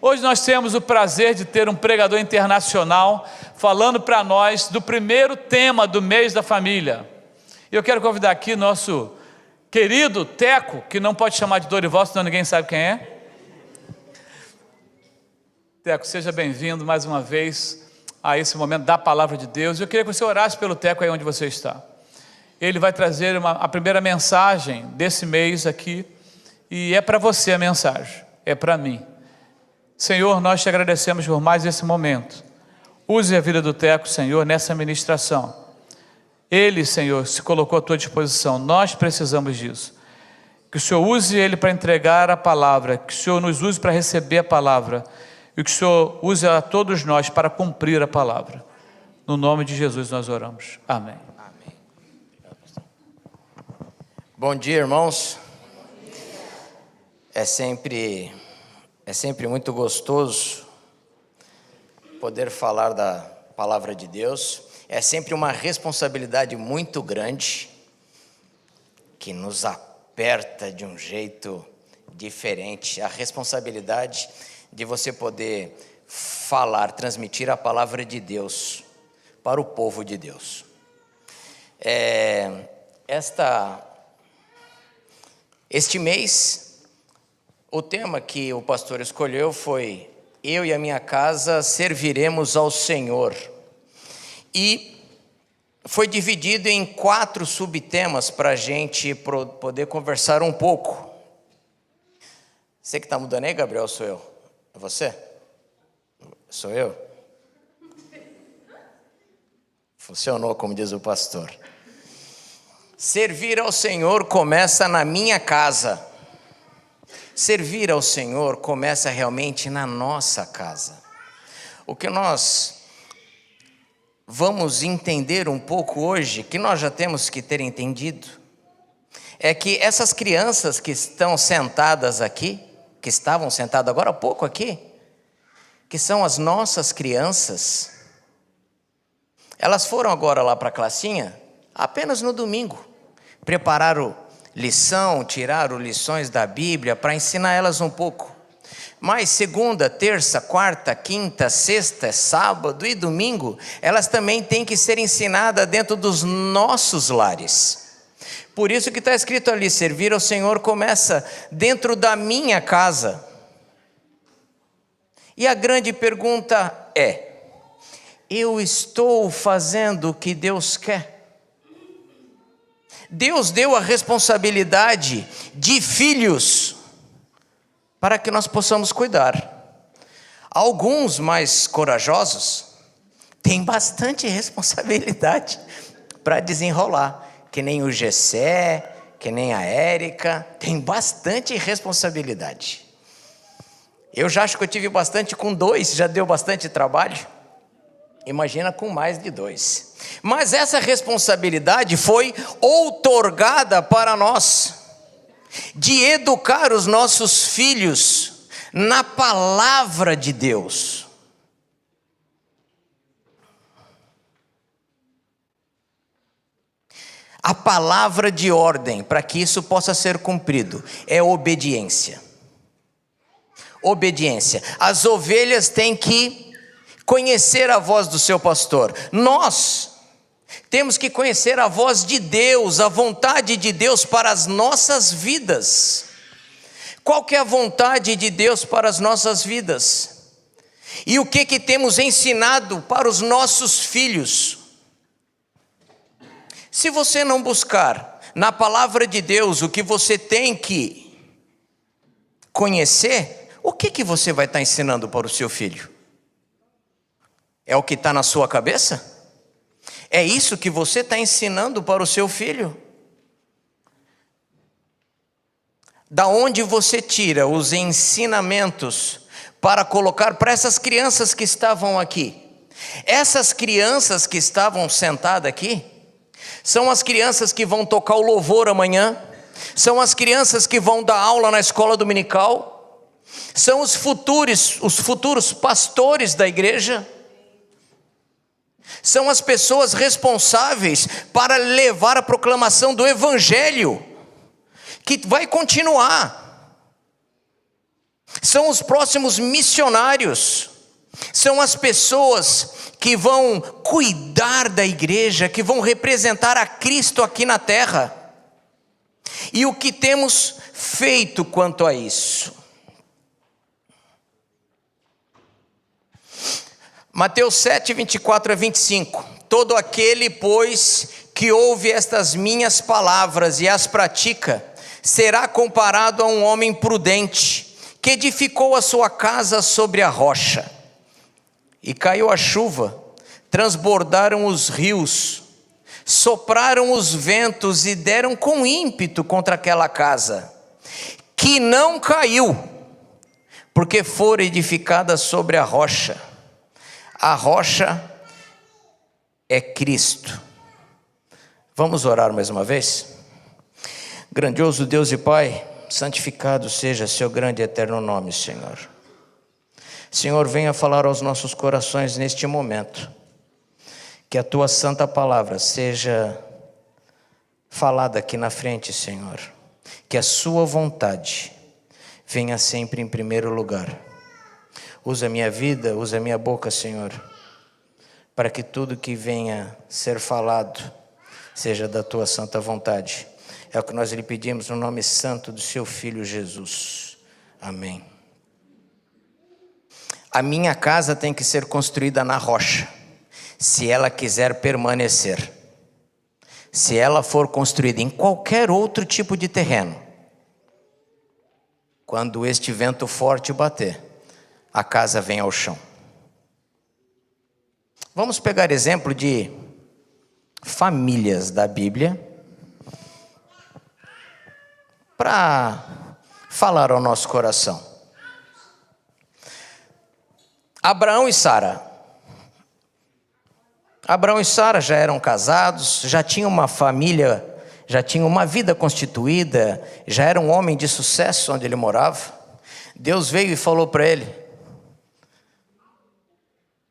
Hoje nós temos o prazer de ter um pregador internacional falando para nós do primeiro tema do mês da família. Eu quero convidar aqui nosso querido Teco, que não pode chamar de Dorival, senão ninguém sabe quem é. Teco, seja bem-vindo mais uma vez a esse momento da palavra de Deus. Eu queria que você orasse pelo Teco aí onde você está. Ele vai trazer a primeira mensagem desse mês aqui, e é para você a mensagem, é para mim. Senhor, nós te agradecemos por mais esse momento. Use a vida do Teco, Senhor, nessa ministração. Ele, Senhor, se colocou à tua disposição. Nós precisamos disso. Que o Senhor use ele para entregar a palavra, que o Senhor nos use para receber a palavra, e que o Senhor use a todos nós para cumprir a palavra. No nome de Jesus nós oramos. Amém. Amém. Bom dia, irmãos. É sempre muito gostoso poder falar da palavra de Deus. É sempre uma responsabilidade muito grande que nos aperta de um jeito diferente. A responsabilidade de você poder falar, transmitir a palavra de Deus para o povo de Deus. Este mês, o tema que o pastor escolheu foi: eu e a minha casa serviremos ao Senhor. E foi dividido em 4 subtemas para a gente poder conversar um pouco. Você que está mudando aí, Gabriel, sou eu? É você? Sou eu? Funcionou, como diz o pastor. Servir ao Senhor começa na minha casa. Servir ao Senhor começa realmente na nossa casa. O que nós vamos entender um pouco hoje, que nós já temos que ter entendido, é que essas crianças que estão sentadas aqui, que estavam sentadas agora há pouco aqui, que são as nossas crianças, elas foram agora lá para a classinha apenas no domingo, prepararam lição, tiraram lições da Bíblia para ensinar elas um pouco. Mas segunda, terça, quarta, quinta, sexta, sábado e domingo, elas também têm que ser ensinadas dentro dos nossos lares. Por isso que está escrito ali: servir ao Senhor começa dentro da minha casa. E a grande pergunta é: eu estou fazendo o que Deus quer? Deus deu a responsabilidade de filhos para que nós possamos cuidar. Alguns mais corajosos têm bastante responsabilidade para desenrolar, que nem o Gessé, que nem a Érica, tem bastante responsabilidade. Eu já acho que eu tive bastante com 2, já deu bastante trabalho. Imagina com mais de 2. Mas essa responsabilidade foi outorgada para nós, de educar os nossos filhos na palavra de Deus. A palavra de ordem para que isso possa ser cumprido é obediência. Obediência. As ovelhas têm que conhecer a voz do seu pastor. Nós temos que conhecer a voz de Deus, a vontade de Deus para as nossas vidas. Qual que é a vontade de Deus para as nossas vidas? E o que temos ensinado para os nossos filhos? Se você não buscar na palavra de Deus o que você tem que conhecer, o que você vai estar ensinando para o seu filho? É o que está na sua cabeça? É isso que você está ensinando para o seu filho? Da onde você tira os ensinamentos para colocar para essas crianças que estavam aqui? Essas crianças que estavam sentadas aqui são as crianças que vão tocar o louvor amanhã, são as crianças que vão dar aula na escola dominical, são os futuros pastores da igreja. São as pessoas responsáveis para levar a proclamação do Evangelho, que vai continuar. São os próximos missionários. São as pessoas que vão cuidar da igreja, que vão representar a Cristo aqui na terra. E o que temos feito quanto a isso? Mateus 7, 24 a 25. Todo aquele, pois, que ouve estas minhas palavras e as pratica, será comparado a um homem prudente, que edificou a sua casa sobre a rocha. E caiu a chuva, transbordaram os rios, sopraram os ventos e deram com ímpeto contra aquela casa, que não caiu, porque fora edificada sobre a rocha. A rocha é Cristo. Vamos orar mais uma vez? Grandioso Deus e Pai, santificado seja seu grande e eterno nome, Senhor. Senhor, venha falar aos nossos corações neste momento. Que a tua santa palavra seja falada aqui na frente, Senhor. Que a sua vontade venha sempre em primeiro lugar. Usa a minha vida, usa a minha boca, Senhor, para que tudo que venha ser falado seja da tua santa vontade. É o que nós lhe pedimos no nome santo do seu Filho Jesus. Amém. A minha casa tem que ser construída na rocha, se ela quiser permanecer. Se ela for construída em qualquer outro tipo de terreno, quando este vento forte bater, a casa vem ao chão. Vamos pegar exemplo de famílias da Bíblia para falar ao nosso coração. Abraão e Sara. Abraão e Sara já eram casados, já tinham uma família, já tinham uma vida constituída, já era um homem de sucesso onde ele morava. Deus veio e falou para ele: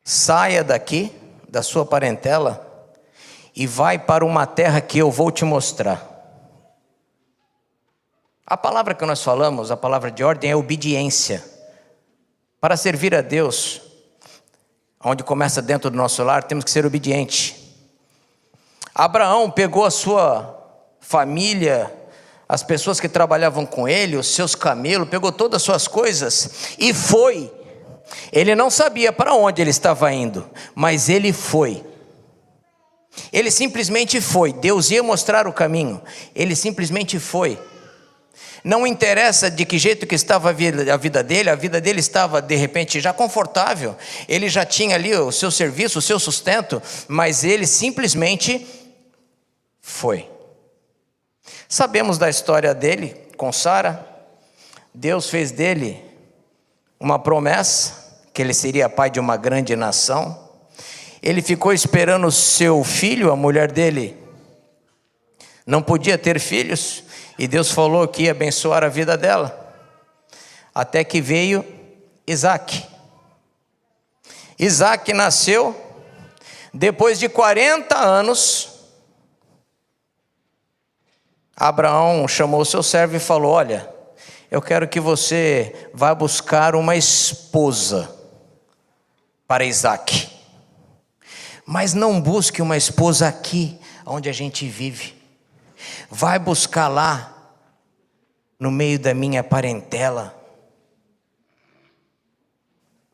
saia daqui, da sua parentela, e vai para uma terra que eu vou te mostrar. A palavra que nós falamos, a palavra de ordem é obediência. Para servir a Deus, onde começa dentro do nosso lar, temos que ser obedientes. Abraão pegou a sua família, as pessoas que trabalhavam com ele, os seus camelos, pegou todas as suas coisas e foi. Ele não sabia para onde ele estava indo, mas ele foi. Ele simplesmente foi. Deus ia mostrar o caminho, ele simplesmente foi. Não interessa de que jeito que estava a vida dele estava de repente já confortável, ele já tinha ali o seu serviço, o seu sustento, mas ele simplesmente foi. Sabemos da história dele com Sara. Deus fez dele uma promessa, que ele seria pai de uma grande nação. Ele ficou esperando o seu filho, a mulher dele não podia ter filhos, e Deus falou que ia abençoar a vida dela, até que veio Isaac. Isaac nasceu, depois de 40 anos, Abraão chamou o seu servo e falou: olha, eu quero que você vá buscar uma esposa para Isaac, mas não busque uma esposa aqui onde a gente vive. Vai buscar lá, no meio da minha parentela,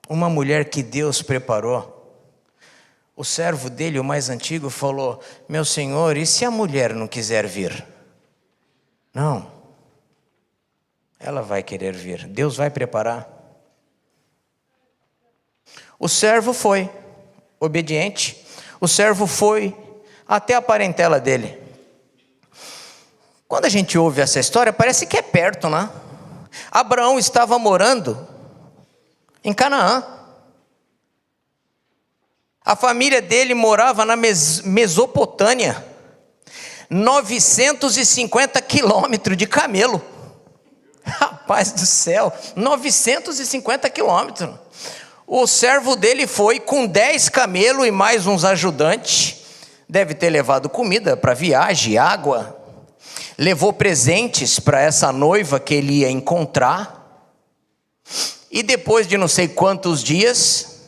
uma mulher que Deus preparou. O servo dele, o mais antigo, falou: meu senhor, e se a mulher não quiser vir? Não, ela vai querer vir, Deus vai preparar. O servo foi obediente, o servo foi até a parentela dele. Quando a gente ouve essa história, parece que é perto, né? Abraão estava morando em Canaã. A família dele morava na Mesopotâmia, 950 quilômetros de camelo. Rapaz do céu, 950 quilômetros. O servo dele foi com 10 camelos e mais uns ajudantes. Deve ter levado comida para viagem, água. Levou presentes para essa noiva que ele ia encontrar. E depois de não sei quantos dias,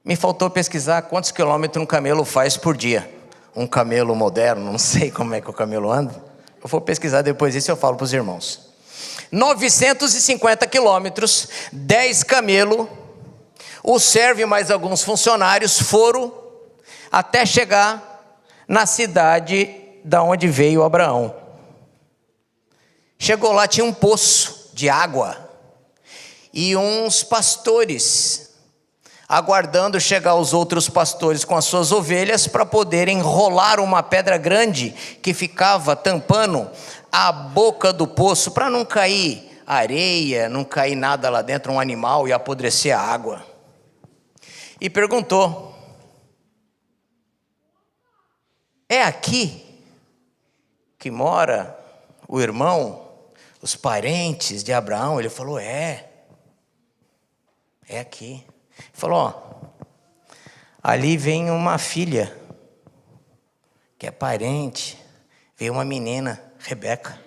me faltou pesquisar quantos quilômetros um camelo faz por dia. Um camelo moderno, não sei como é que o camelo anda. Eu vou pesquisar depois disso e eu falo para os irmãos. 950 quilômetros, 10 camelos, o servo e mais alguns funcionários foram até chegar na cidade da onde veio Abraão. Chegou lá, tinha um poço de água e uns pastores aguardando chegar os outros pastores com as suas ovelhas para poderem rolar uma pedra grande que ficava tampando a boca do poço para não cair areia, não cair nada lá dentro, um animal, e apodrecer a água. E perguntou: é aqui que mora o irmão, os parentes de Abraão? Ele falou: é aqui. Ele falou: ó, ali vem uma filha que é parente, veio uma menina, Rebeca.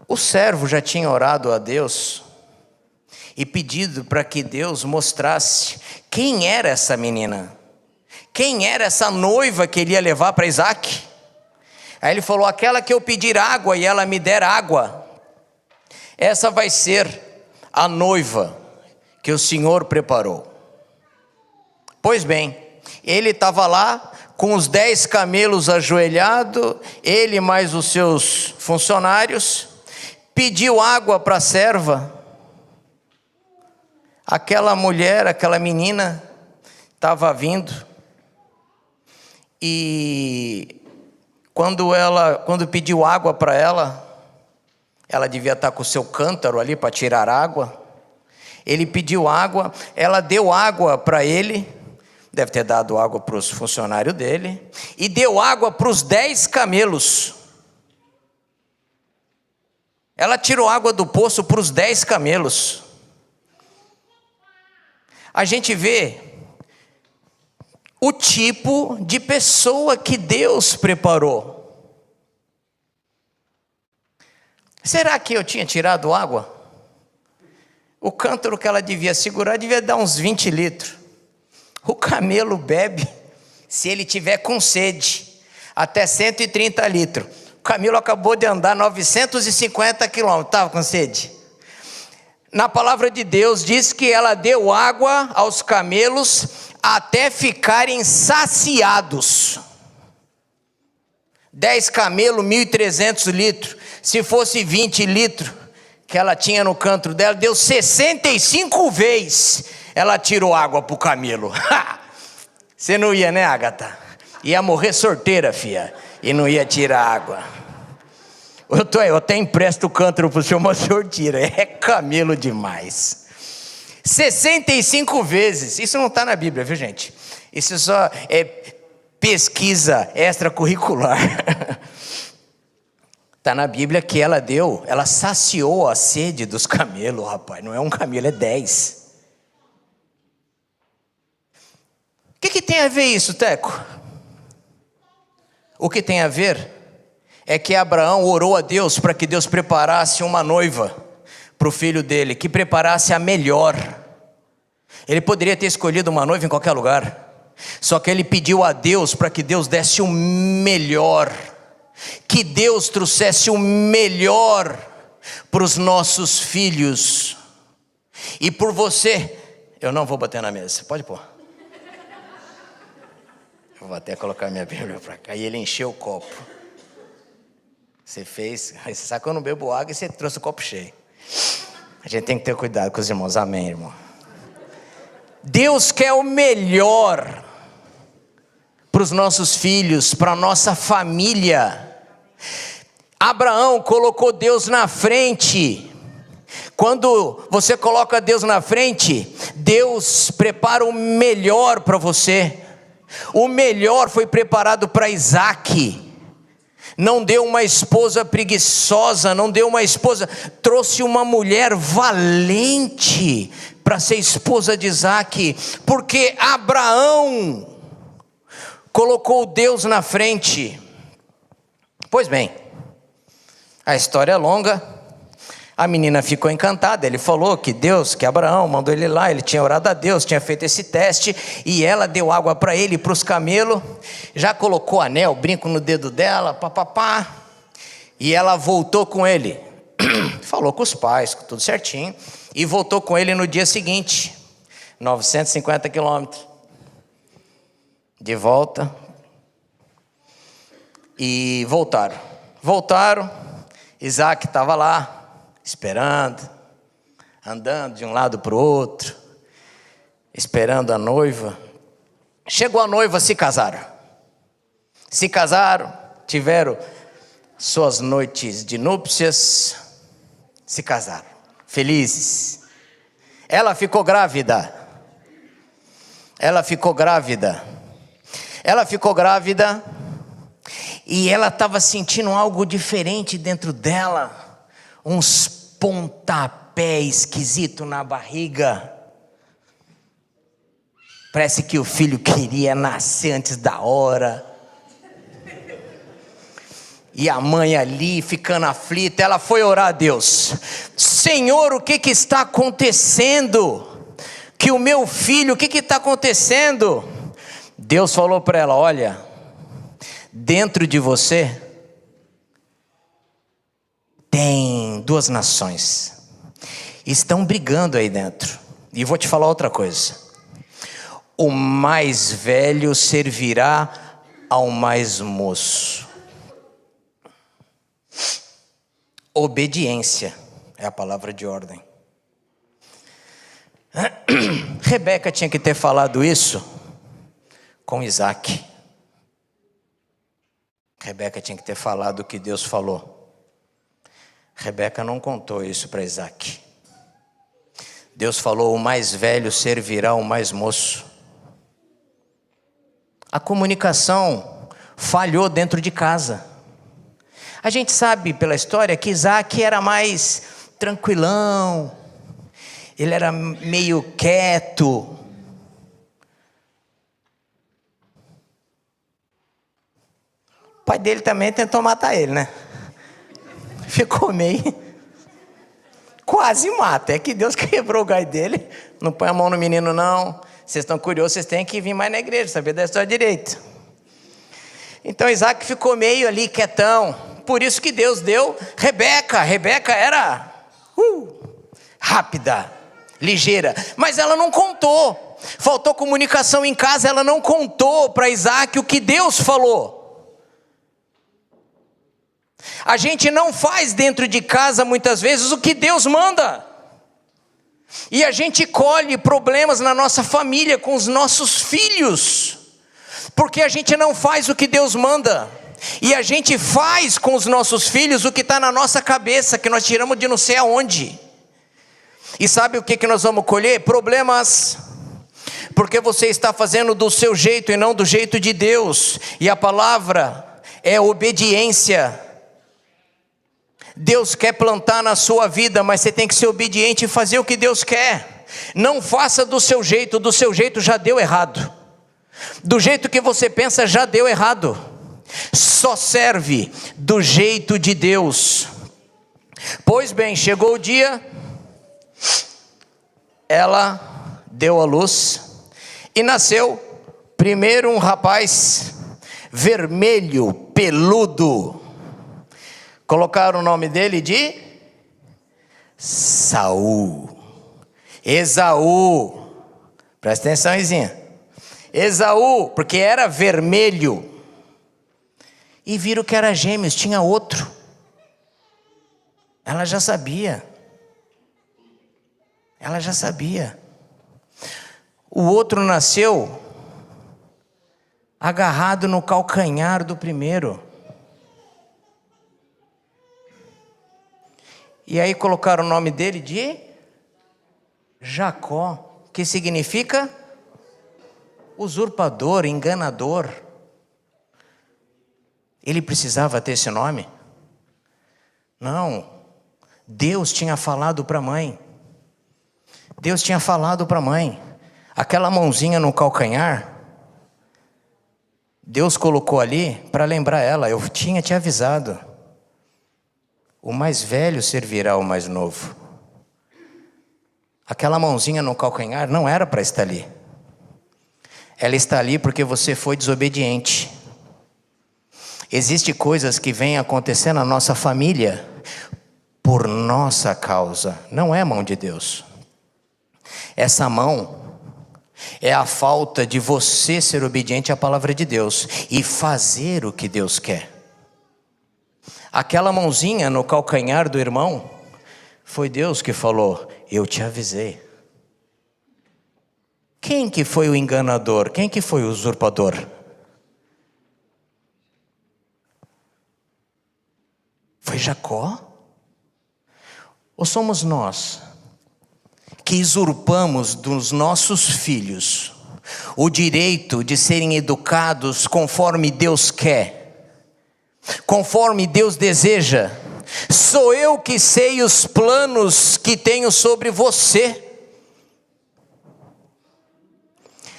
O servo já tinha orado a Deus e pedido para que Deus mostrasse quem era essa menina, quem era essa noiva que ele ia levar para Isaac. Aí ele falou: aquela que eu pedir água e ela me der água, essa vai ser a noiva que o Senhor preparou. Pois bem, ele estava lá com os 10 camelos ajoelhados, ele mais os seus funcionários, pediu água para a serva. Aquela mulher, aquela menina estava vindo, e quando pediu água para ela devia estar com o seu cântaro ali para tirar água. Ele pediu água, ela deu água para ele, deve ter dado água para os funcionários dele, e deu água para os 10 camelos. Ela tirou água do poço para os 10 camelos. A gente vê o tipo de pessoa que Deus preparou. Será que eu tinha tirado água? O cântaro que ela devia segurar devia dar uns 20 litros. O camelo bebe, se ele tiver com sede, até 130 litros. O camelo acabou de andar 950 quilômetros, estava com sede. Na palavra de Deus diz que ela deu água aos camelos até ficarem saciados. 10 camelos, 1.300 litros. Se fosse 20 litros que ela tinha no canto dela, deu 65 vezes. Ela tirou água para o camelo. Você não ia, né, Agatha? Ia morrer sorteira, filha, e não ia tirar água. Eu até empresto o cântaro para o senhor, mas o senhor tira. É camelo demais. 65 vezes. Isso não está na Bíblia, viu, gente? Isso só é pesquisa extracurricular. Está na Bíblia que ela saciou a sede dos camelos, rapaz. Não é um camelo, é 10. O que tem a ver isso, Teco? O que tem a ver é que Abraão orou a Deus para que Deus preparasse uma noiva para o filho dele, que preparasse a melhor. Ele poderia ter escolhido uma noiva em qualquer lugar, só que ele pediu a Deus para que Deus desse o melhor, que Deus trouxesse o melhor para os nossos filhos. E por você, eu não vou bater na mesa, pode pôr. Eu vou até colocar minha Bíblia para cá. E ele encheu o copo. Você sabe que eu não bebo água e você trouxe o copo cheio. A gente tem que ter cuidado com os irmãos, amém, irmão? Deus quer o melhor para os nossos filhos, para a nossa família. Abraão colocou Deus na frente. Quando você coloca Deus na frente, Deus prepara o melhor para você. O melhor foi preparado para Isaac. Não deu uma esposa preguiçosa, não deu uma esposa, trouxe uma mulher valente para ser esposa de Isaac, porque Abraão colocou Deus na frente. Pois bem, a história é longa. A menina ficou encantada, ele falou que Abraão mandou ele lá, ele tinha orado a Deus, tinha feito esse teste, e ela deu água para ele, para os camelos, já colocou anel, brinco no dedo dela, papapá, e ela voltou com ele, falou com os pais, tudo certinho, e voltou com ele no dia seguinte, 950 quilômetros, de volta, e voltaram, Isaac estava lá, esperando, andando de um lado para o outro, esperando a noiva. Chegou a noiva, se casaram, tiveram suas noites de núpcias, se casaram, felizes. Ela ficou grávida, e ela estava sentindo algo diferente dentro dela, uns pontapé esquisito na barriga. Parece que o filho queria nascer antes da hora. E a mãe ali ficando aflita, ela foi orar a Deus. Senhor, o que está acontecendo? Que o meu filho, o que está acontecendo? Deus falou para ela, olha, dentro de você tem duas nações, estão brigando aí dentro, e vou te falar outra coisa, o mais velho servirá ao mais moço. Obediência é a palavra de ordem. Rebeca tinha que ter falado isso com Isaac. Rebeca tinha que ter falado o que Deus falou. Rebeca não contou isso para Isaac. Deus falou, o mais velho servirá ao mais moço. A comunicação falhou dentro de casa. A gente sabe pela história que Isaac era mais tranquilão, ele era meio quieto. O pai dele também tentou matar ele, né? Ficou meio, quase mata, é que Deus quebrou o gai dele, não põe a mão no menino não, vocês estão curiosos, vocês têm que vir mais na igreja, saber da história direito. Então Isaac ficou meio ali quietão, por isso que Deus deu Rebeca. Rebeca era rápida, ligeira, mas ela não contou, faltou comunicação em casa, ela não contou para Isaac o que Deus falou. A gente não faz dentro de casa muitas vezes o que Deus manda, e a gente colhe problemas na nossa família com os nossos filhos, porque a gente não faz o que Deus manda, e a gente faz com os nossos filhos o que está na nossa cabeça, que nós tiramos de não sei aonde. E sabe o que nós vamos colher? Problemas, porque você está fazendo do seu jeito e não do jeito de Deus, e a palavra é obediência. Deus quer plantar na sua vida, mas você tem que ser obediente e fazer o que Deus quer. Não faça do seu jeito já deu errado. Do jeito que você pensa já deu errado. Só serve do jeito de Deus. Pois bem, chegou o dia, ela deu à luz e nasceu primeiro um rapaz vermelho, peludo. Colocaram o nome dele de Saul. Esaú. Presta atenção, Izinha. Esaú, porque era vermelho. E viram que era gêmeos, tinha outro. Ela já sabia. O outro nasceu agarrado no calcanhar do primeiro. E aí colocaram o nome dele de Jacó, que significa usurpador, enganador. Ele precisava ter esse nome? Não. Deus tinha falado para a mãe. Aquela mãozinha no calcanhar, Deus colocou ali para lembrar ela: eu tinha te avisado. O mais velho servirá ao mais novo. Aquela mãozinha no calcanhar não era para estar ali. Ela está ali porque você foi desobediente. Existem coisas que vêm acontecer na nossa família por nossa causa. Não é mão de Deus. Essa mão é a falta de você ser obediente à palavra de Deus e fazer o que Deus quer. Aquela mãozinha no calcanhar do irmão, foi Deus que falou: eu te avisei. Quem que foi o enganador? Quem que foi o usurpador? Foi Jacó? Ou somos nós que usurpamos dos nossos filhos o direito de serem educados conforme Deus quer, conforme Deus deseja? Sou eu que sei os planos que tenho sobre você.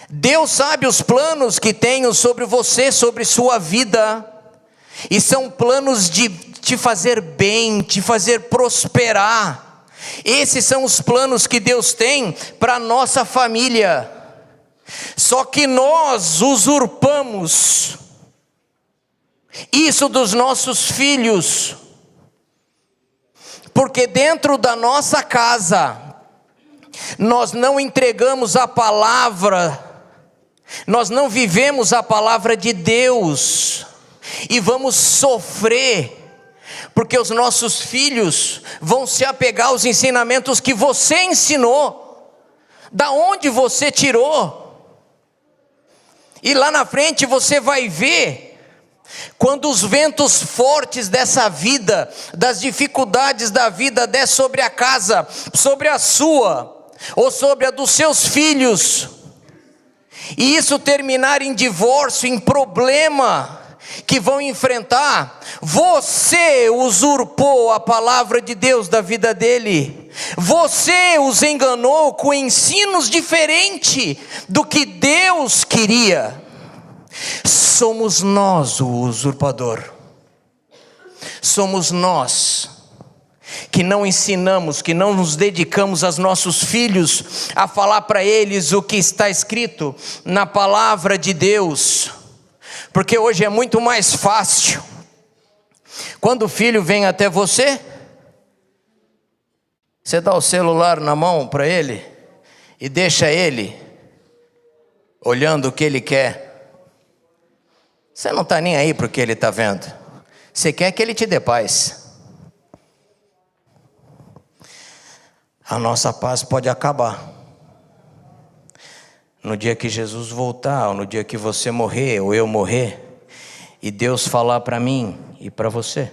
Deus sabe os planos que tenho sobre você, sobre sua vida, e são planos de te fazer bem, te fazer prosperar. Esses são os planos que Deus tem para a nossa família. Só que nós usurpamos isso dos nossos filhos, porque dentro da nossa casa nós não entregamos a palavra, nós não vivemos a palavra de Deus, e vamos sofrer, porque os nossos filhos vão se apegar aos ensinamentos que você ensinou, da onde você tirou, e lá na frente você vai ver, quando os ventos fortes dessa vida, das dificuldades da vida der sobre a casa, sobre a sua, ou sobre a dos seus filhos, e isso terminar em divórcio, em problema que vão enfrentar, você usurpou a palavra de Deus da vida dele, você os enganou com ensinos diferentes do que Deus queria. Somos nós o usurpador, somos nós que não ensinamos, que não nos dedicamos aos nossos filhos a falar para eles o que está escrito na palavra de Deus, porque hoje é muito mais fácil, quando o filho vem até você, você dá o celular na mão para ele e deixa ele olhando o que ele quer. Você não está nem aí para o que ele está vendo, você quer que ele te dê paz. A nossa paz pode acabar no dia que Jesus voltar, ou no dia que você morrer, ou eu morrer, e Deus falar para mim e para você: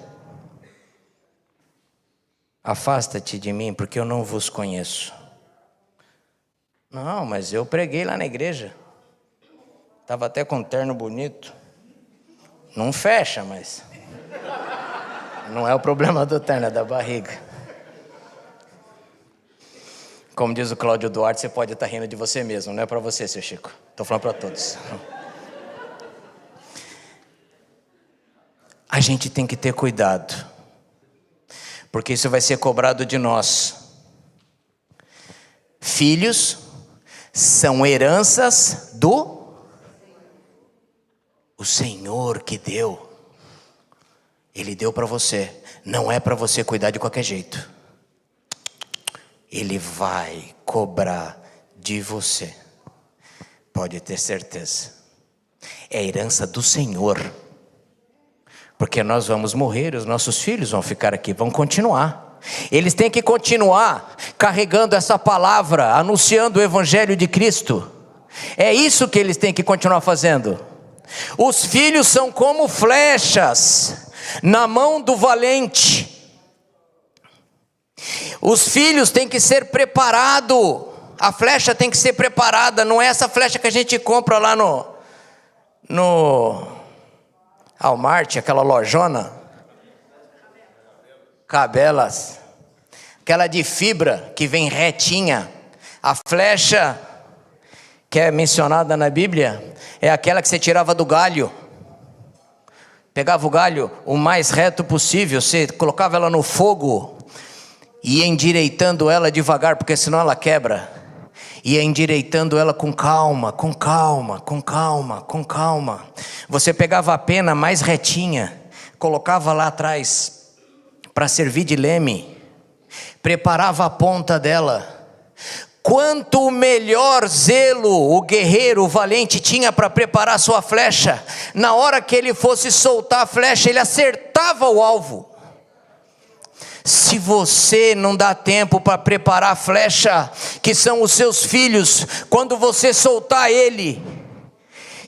afasta-te de mim, porque eu não vos conheço. Não, mas eu preguei lá na igreja, estava até com um terno bonito. Não fecha, mas não é o problema do terno, é da barriga. Como diz o Cláudio Duarte, você pode estar rindo de você mesmo, não é para você, seu Chico. Estou falando para todos. A gente tem que ter cuidado, porque isso vai ser cobrado de nós. Filhos são heranças do o Senhor que deu. Ele deu para você, não é para você cuidar de qualquer jeito. Ele vai cobrar de você, pode ter certeza. É a herança do Senhor, porque nós vamos morrer, os nossos filhos vão ficar aqui, vão continuar. Eles têm que continuar carregando essa palavra, anunciando o Evangelho de Cristo. É isso que eles têm que continuar fazendo. Os filhos são como flechas na mão do valente. Os filhos têm que ser preparados. A flecha tem que ser preparada. Não é essa flecha que a gente compra lá no Walmart, aquela lojona Cabelas, aquela de fibra que vem retinha. A flecha que é mencionada na Bíblia é aquela que você tirava do galho. Pegava o galho o mais reto possível, você colocava ela no fogo, ia endireitando ela devagar, porque senão ela quebra. Ia endireitando ela com calma, com calma, com calma, com calma. Você pegava a pena mais retinha, colocava lá atrás para servir de leme, preparava a ponta dela. Quanto melhor zelo o guerreiro, o valente tinha para preparar sua flecha, na hora que ele fosse soltar a flecha, ele acertava o alvo. Se você não dá tempo para preparar a flecha, que são os seus filhos, quando você soltar ele,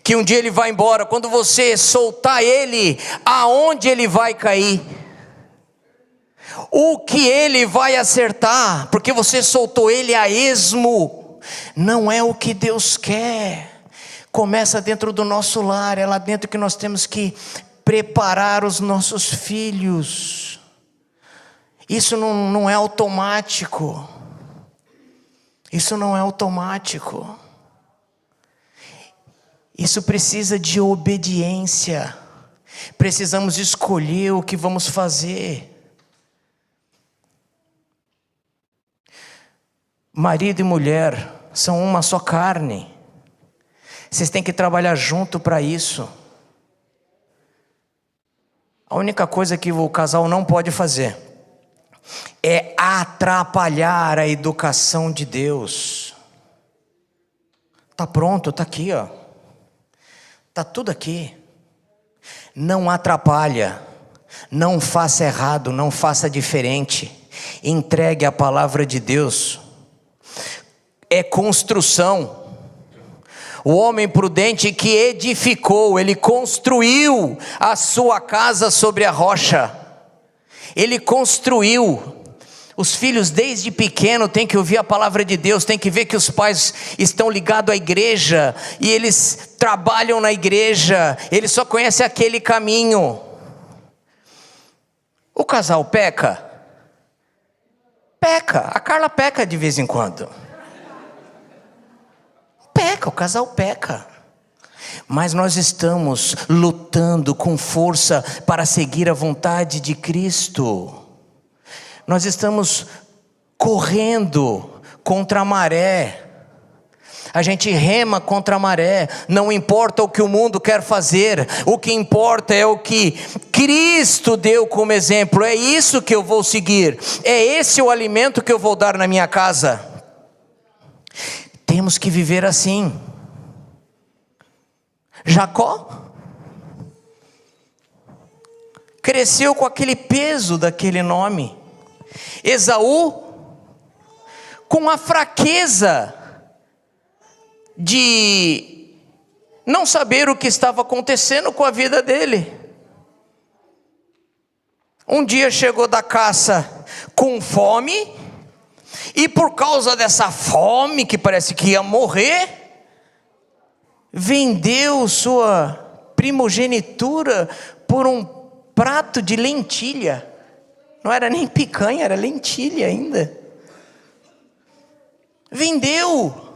que um dia ele vai embora, quando você soltar ele, aonde ele vai cair? O que ele vai acertar? Porque você soltou ele a esmo. Não é o que Deus quer. Começa dentro do nosso lar, é lá dentro que nós temos que preparar os nossos filhos. Isso não é automático. Isso não é automático. Isso precisa de obediência. Precisamos escolher o que vamos fazer. Marido e mulher são uma só carne. Vocês têm que trabalhar junto para isso. A única coisa que o casal não pode fazer é atrapalhar a educação de Deus. Tá pronto, tá aqui, ó. Tá tudo aqui. Não atrapalha. Não faça errado, não faça diferente. Entregue a palavra de Deus. É construção. O homem prudente que edificou, ele construiu a sua casa sobre a rocha. Ele construiu. Os filhos desde pequeno têm que ouvir a palavra de Deus, têm que ver que os pais estão ligados à igreja, e eles trabalham na igreja, eles só conhecem aquele caminho. O casal peca? Peca, a Carla peca de vez em quando. Peca, o casal peca. Mas nós estamos lutando com força para seguir a vontade de Cristo. Nós estamos correndo contra a maré. A gente rema contra a maré. Não importa o que o mundo quer fazer. O que importa é o que Cristo deu como exemplo. É isso que eu vou seguir. É esse o alimento que eu vou dar na minha casa. Temos que viver assim. Jacó cresceu com aquele peso daquele nome. Esaú com a fraqueza de não saber o que estava acontecendo com a vida dele. Um dia chegou da caça com fome, e por causa dessa fome, que parece que ia morrer, vendeu sua primogenitura por um prato de lentilha. Não era nem picanha, era lentilha ainda. Vendeu.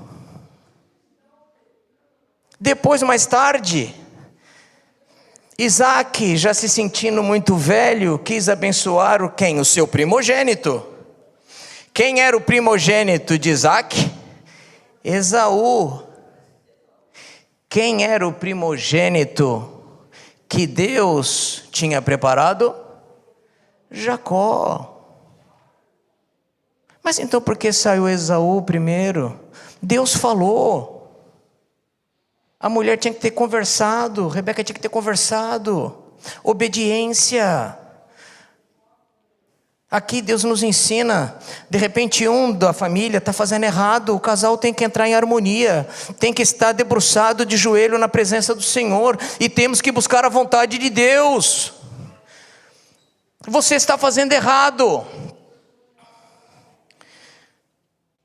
Depois, mais tarde, Isaac, já se sentindo muito velho, quis abençoar quem? O seu primogênito. Quem era o primogênito de Isaac? Esaú. Quem era o primogênito que Deus tinha preparado? Jacó. Mas então por que saiu Esaú primeiro? Deus falou. A mulher tinha que ter conversado, Rebeca tinha que ter conversado. Obediência. Aqui Deus nos ensina, de repente um da família está fazendo errado, o casal tem que entrar em harmonia, tem que estar debruçado de joelho na presença do Senhor, e temos que buscar a vontade de Deus. Você está fazendo errado.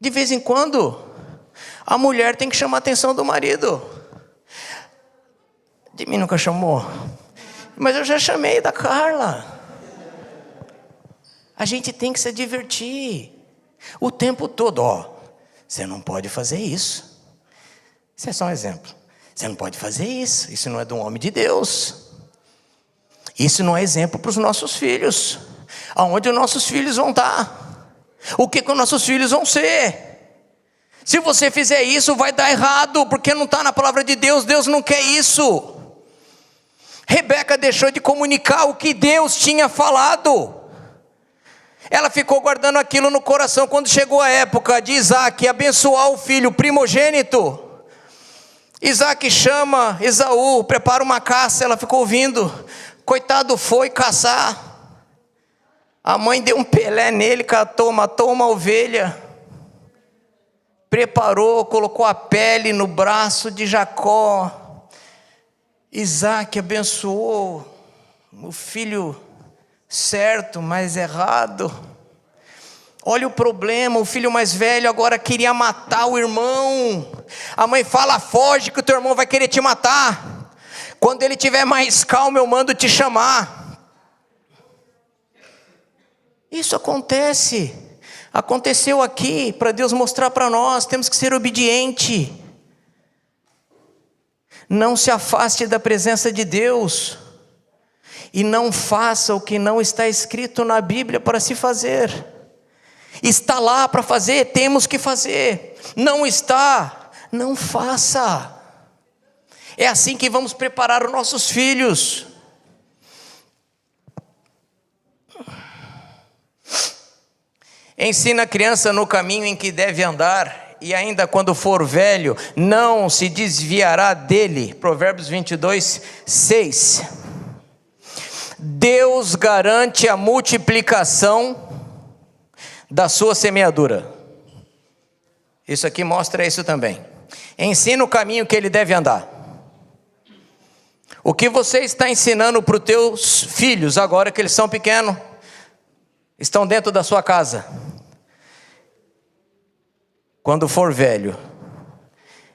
De vez em quando, a mulher tem que chamar a atenção do marido. De mim nunca chamou, mas eu já chamei da Carla. A gente tem que se divertir o tempo todo. Você não pode fazer isso. Isso é só um exemplo. Você não pode fazer isso. Isso não é de um homem de Deus. Isso não é exemplo para os nossos filhos. Aonde os nossos filhos vão estar? O que os nossos filhos vão ser? Se você fizer isso, vai dar errado, porque não está na palavra de Deus. Deus não quer isso. Rebeca deixou de comunicar o que Deus tinha falado. Ela ficou guardando aquilo no coração. Quando chegou a época de Isaac abençoar o filho primogênito, Isaac chama Esaú, prepara uma caça. Ela ficou ouvindo. Coitado, foi caçar. A mãe deu um pelé nele, catou, matou uma ovelha, preparou, colocou a pele no braço de Jacó. Isaac abençoou o filho certo, mas errado. Olha o problema, o filho mais velho agora queria matar o irmão. A mãe fala: foge que o teu irmão vai querer te matar. Quando ele estiver mais calmo, eu mando te chamar. Isso aconteceu aqui, para Deus mostrar para nós, temos que ser obedientes. Não se afaste da presença de Deus, e não faça o que não está escrito na Bíblia para se fazer. Está lá para fazer, temos que fazer. Não está, não faça. É assim que vamos preparar os nossos filhos. Ensina a criança no caminho em que deve andar, e ainda quando for velho, não se desviará dele. Provérbios 22, 6. Deus garante a multiplicação da sua semeadura. Isso aqui mostra isso também. Ensina o caminho que ele deve andar. O que você está ensinando para os teus filhos agora que eles são pequenos, estão dentro da sua casa. Quando for velho,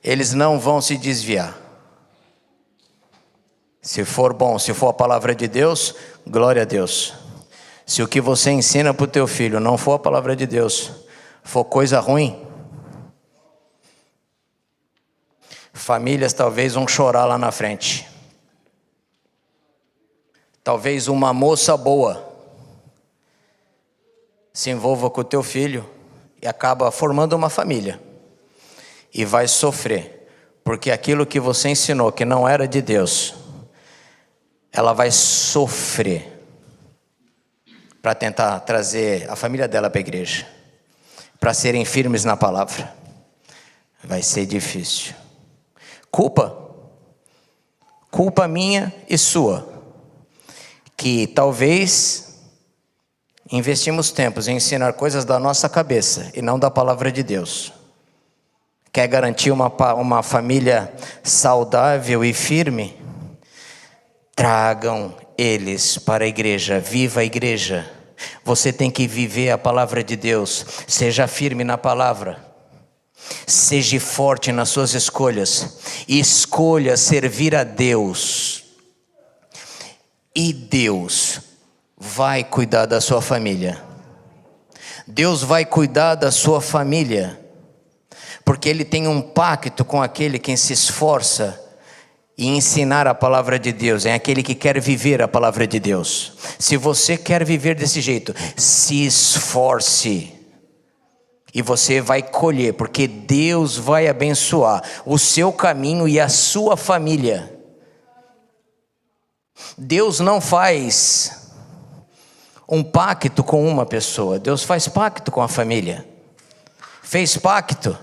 eles não vão se desviar. Se for bom, se for a palavra de Deus, glória a Deus. Se o que você ensina para o teu filho não for a palavra de Deus, for coisa ruim, famílias talvez vão chorar lá na frente. Talvez uma moça boa se envolva com o teu filho e acaba formando uma família, e vai sofrer, porque aquilo que você ensinou que não era de Deus, ela vai sofrer para tentar trazer a família dela para a igreja, para serem firmes na palavra. Vai ser difícil. Culpa minha e sua, que talvez investimos tempos em ensinar coisas da nossa cabeça e não da palavra de Deus. Quer garantir uma família saudável e firme? Tragam eles para a igreja, viva a igreja. Você tem que viver a palavra de Deus. Seja firme na palavra. Seja forte nas suas escolhas. Escolha servir a Deus. E Deus vai cuidar da sua família. Deus vai cuidar da sua família, porque Ele tem um pacto com aquele que se esforça em ensinar a palavra de Deus, é aquele que quer viver a palavra de Deus. Se você quer viver desse jeito, se esforce, e você vai colher, porque Deus vai abençoar o seu caminho e a sua família. Deus não faz um pacto com uma pessoa, Deus faz pacto com a família. Fez pacto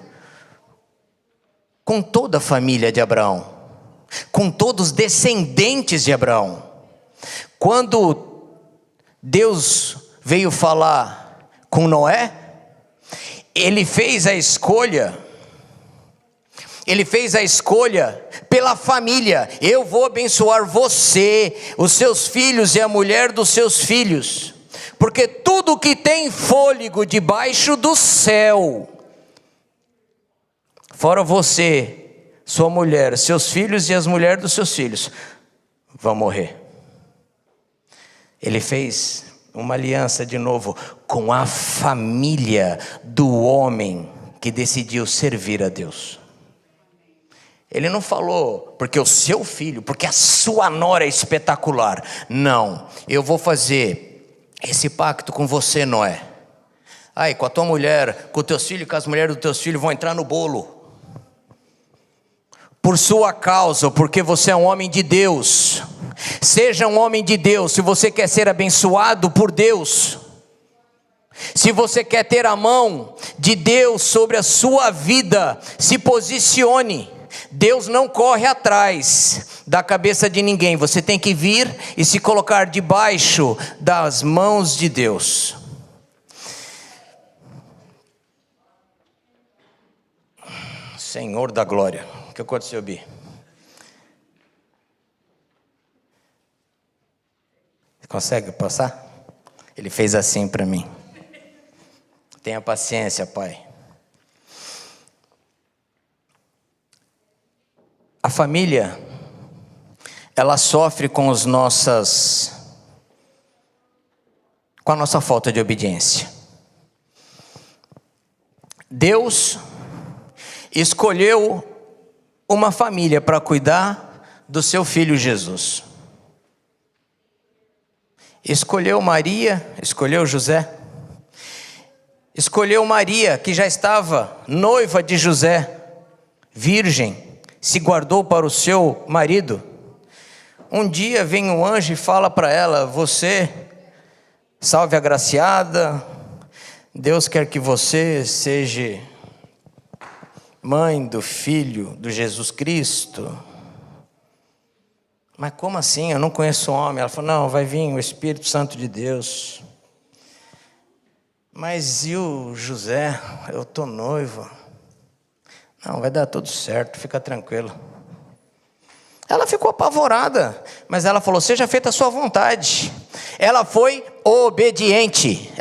com toda a família de Abraão, com todos os descendentes de Abraão. Quando Deus veio falar com Noé, ele fez a escolha pela família. Eu vou abençoar você, os seus filhos e a mulher dos seus filhos, porque tudo que tem fôlego debaixo do céu, fora você, sua mulher, seus filhos e as mulheres dos seus filhos, vão morrer. Ele fez uma aliança de novo com a família do homem que decidiu servir a Deus. Ele não falou porque o seu filho, porque a sua nora é espetacular. Não, eu vou fazer esse pacto com você, Noé. Aí, com a tua mulher, com os teus filhos, com as mulheres dos teus filhos vão entrar no bolo. Por sua causa, porque você é um homem de Deus. Seja um homem de Deus, se você quer ser abençoado por Deus. Se você quer ter a mão de Deus sobre a sua vida, se posicione. Deus não corre atrás da cabeça de ninguém. Você tem que vir e se colocar debaixo das mãos de Deus. Senhor da glória. O que aconteceu, Bi? Você consegue passar? Ele fez assim para mim. Tenha paciência, Pai. A família, ela sofre com a nossa falta de obediência. Deus escolheu uma família para cuidar do seu filho Jesus. Escolheu Maria, escolheu José. Escolheu Maria, que já estava noiva de José, virgem, se guardou para o seu marido. Um dia vem um anjo e fala para ela: você, salve agraciada, Deus quer que você seja mãe do filho do Jesus Cristo. Mas como assim? Eu não conheço homem. Ela falou: não, vai vir o Espírito Santo de Deus. Mas e o José? Eu estou noiva. Não, vai dar tudo certo, fica tranquilo. Ela ficou apavorada, mas ela falou: seja feita a sua vontade. Ela foi obediente.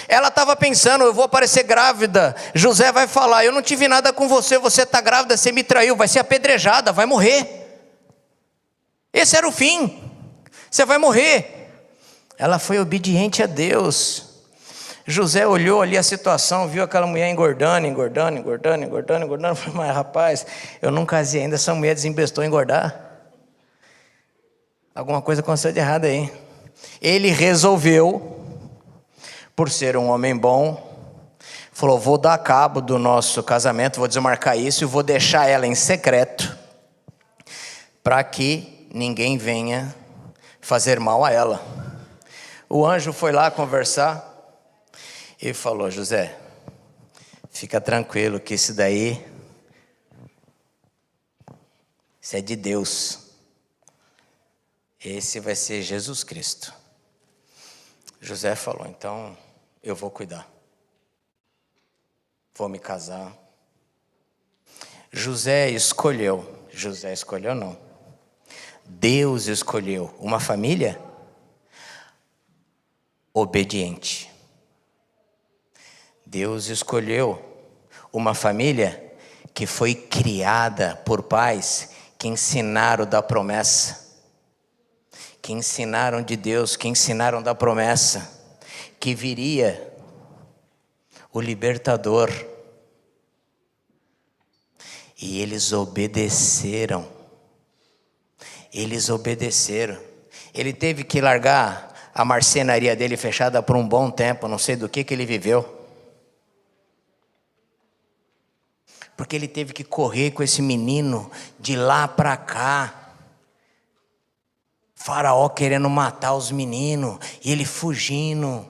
Ela estava pensando: eu vou aparecer grávida. José vai falar: eu não tive nada com você, você está grávida, você me traiu, vai ser apedrejada, vai morrer. Esse era o fim, você vai morrer. Ela foi obediente a Deus. José olhou ali a situação, viu aquela mulher engordando. Falei: mas rapaz, eu não casei ainda, essa mulher desembestou em engordar. Alguma coisa aconteceu de errado aí. Ele resolveu, por ser um homem bom, falou: vou dar cabo do nosso casamento, vou desmarcar isso e vou deixar ela em secreto, para que ninguém venha fazer mal a ela. O anjo foi lá conversar e falou: José, fica tranquilo que isso é de Deus. Esse vai ser Jesus Cristo. José falou: então eu vou cuidar, vou me casar. José escolheu não, Deus escolheu uma família obediente. Deus escolheu uma família que foi criada por pais que ensinaram da promessa, que ensinaram de Deus, que ensinaram da promessa, que viria o libertador. E eles obedeceram. Ele teve que largar a marcenaria dele fechada por um bom tempo, não sei do que ele viveu. Porque ele teve que correr com esse menino de lá para cá. Faraó querendo matar os meninos, e ele fugindo.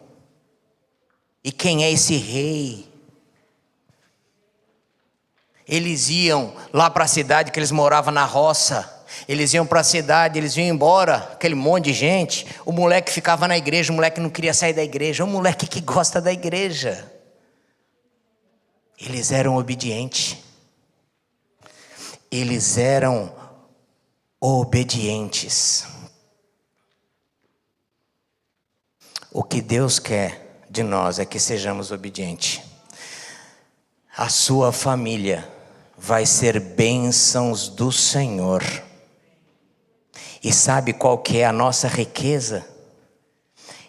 E quem é esse rei? Eles iam lá para a cidade, que eles moravam na roça. Eles iam para a cidade, eles iam embora, aquele monte de gente. O moleque ficava na igreja, o moleque não queria sair da igreja. O moleque que gosta da igreja. Eles eram obedientes. O que Deus quer de nós é que sejamos obedientes. A sua família vai ser bênçãos do Senhor. E sabe qual que é a nossa riqueza?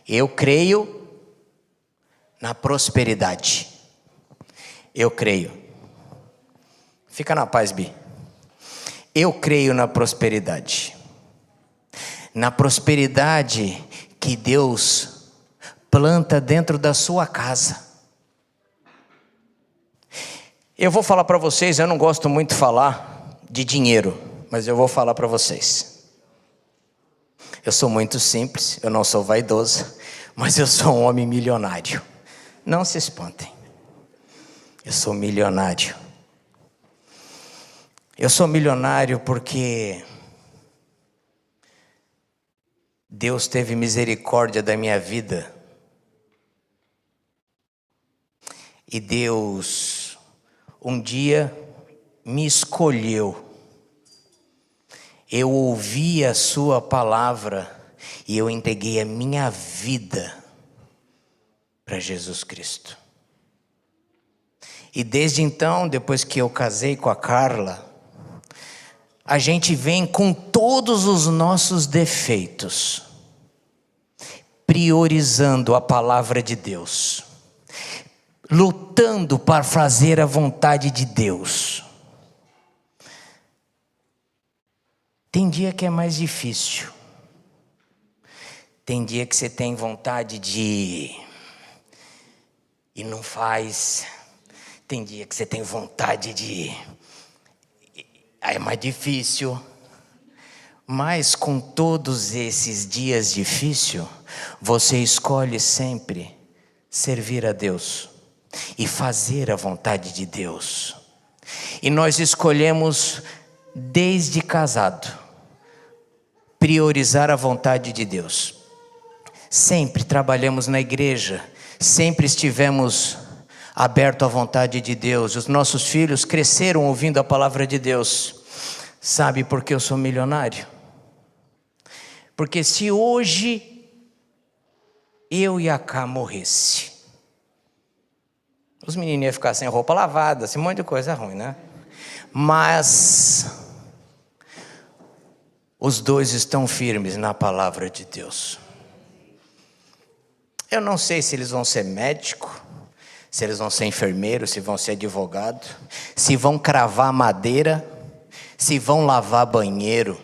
Eu creio na prosperidade. Eu creio. Fica na paz, Bi. Eu creio na prosperidade. Na prosperidade que Deus planta dentro da sua casa. Eu vou falar para vocês, eu não gosto muito de falar de dinheiro, mas eu vou falar para vocês. Eu sou muito simples, eu não sou vaidoso, mas eu sou um homem milionário. Não se espantem. Eu sou milionário. Eu sou milionário porque Deus teve misericórdia da minha vida. E Deus um dia me escolheu. Eu ouvi a sua palavra e eu entreguei a minha vida para Jesus Cristo. E desde então, depois que eu casei com a Carla, a gente vem com todos os nossos defeitos, priorizando a palavra de Deus, lutando para fazer a vontade de Deus. Tem dia que é mais difícil. Tem dia que você tem vontade de e não faz. Tem dia que você tem vontade de é mais difícil. Mas com todos esses dias difíceis, você escolhe sempre servir a Deus e fazer a vontade de Deus. E nós escolhemos desde casado priorizar a vontade de Deus. Sempre trabalhamos na igreja, sempre estivemos abertos à vontade de Deus. Os nossos filhos cresceram ouvindo a palavra de Deus. Sabe por que eu sou milionário? Porque se hoje eu e a Cá morresse, os meninos iam ficar sem roupa lavada, esse monte de coisa ruim, né? Mas os dois estão firmes na palavra de Deus. Eu não sei se eles vão ser médico, se eles vão ser enfermeiro, se vão ser advogado, se vão cravar madeira, se vão lavar banheiro.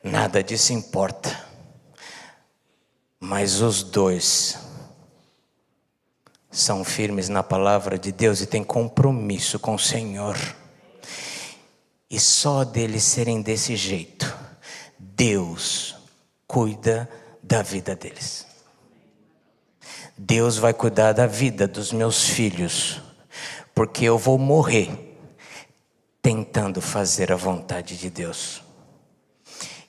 Nada disso importa. Mas os dois são firmes na palavra de Deus e têm compromisso com o Senhor. E só deles serem desse jeito, Deus cuida da vida deles. Deus vai cuidar da vida dos meus filhos, porque eu vou morrer tentando fazer a vontade de Deus.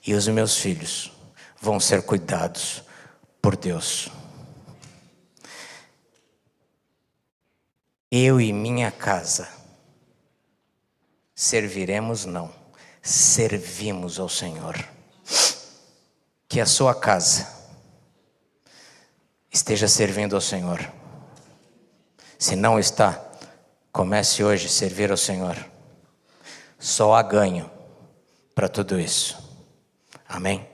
E os meus filhos vão ser cuidados por Deus. Eu e minha casa serviremos, não, servimos ao Senhor. Que a sua casa esteja servindo ao Senhor. Se não está, comece hoje a servir ao Senhor. Só há ganho para tudo isso. Amém?